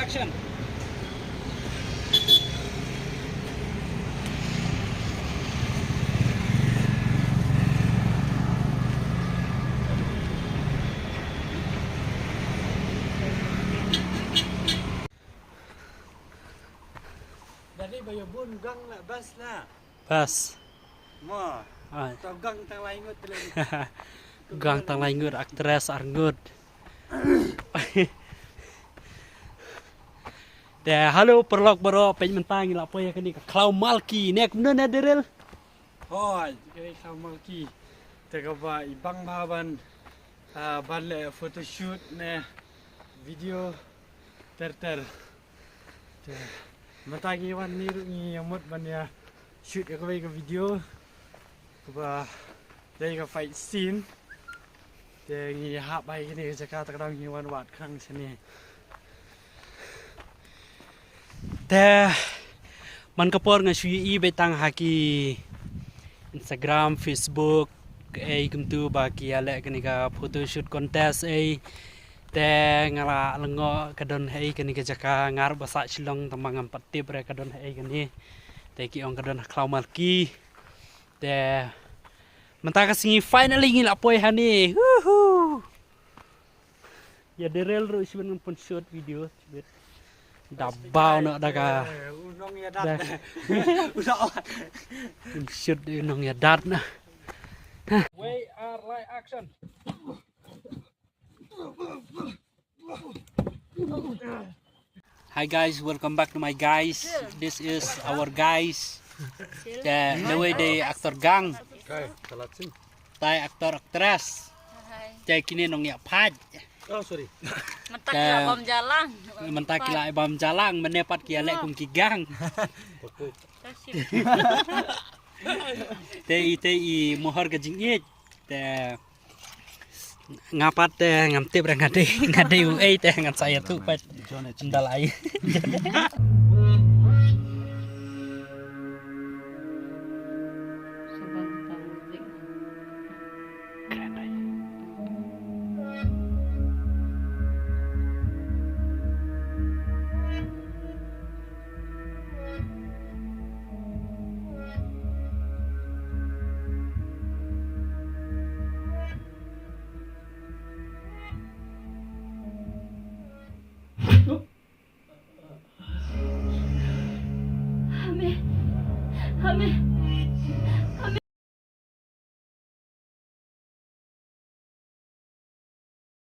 action. Jadi bayo bun gang nak bas lah. Bas. Mo. Ay. Tau gang tang laingot lagi. Gang tang laingut aktris arngut.แต่ฮัลโหลปลอกบรอเป็นมันตายละปอยกันนี่ก็คลาวมัลกีเนี่ยคุณนั่นเดรล Hoi, kay kamal ki. Teka ba ibang baban ban le photoshoot ne video ter. Matagi wan niru ni amot ban ya shoot ka ba video. Ba dai ka fight scene. Te ngi ha bai niจะka ta dang ni wan wat khang chani. แต่มันก็ปอนกันชีอีไปตั้งหากี Instagram Facebook ไอ้กุมตูบากีอะไรกันนี่ก็ photoshoot contest ไอ้แต่งาละลงกระดนให้กันนี่ก็จะกางารภาษาชิลองตมังอันปฏิบระกระดนให้กันนี่แต่กี่องกระดนคลาวมัลกีแต่มันตากสิ finally งี้ละปอยฮันนี่ฮู้ฮู้อย่าเดรลรู้ชิบันpun shoot video Dabau nak daga. Unong ya dat. Unong. Shoot unong ya dat na. We are right action. Hi guys, welcome back to my guys. This is our guys. The way they actor gang. Okay, talatsin. Tai actor actress. Cai kini nong ya pad. Oh, sorry. Mentak kila bom jalang. Mentak kila bom jalang menepat kia lek kum kigang. Tei mohor ke jingit. Te ngapat te ngamtip ra ngade u ei te ngat saya tu pat ndal ai.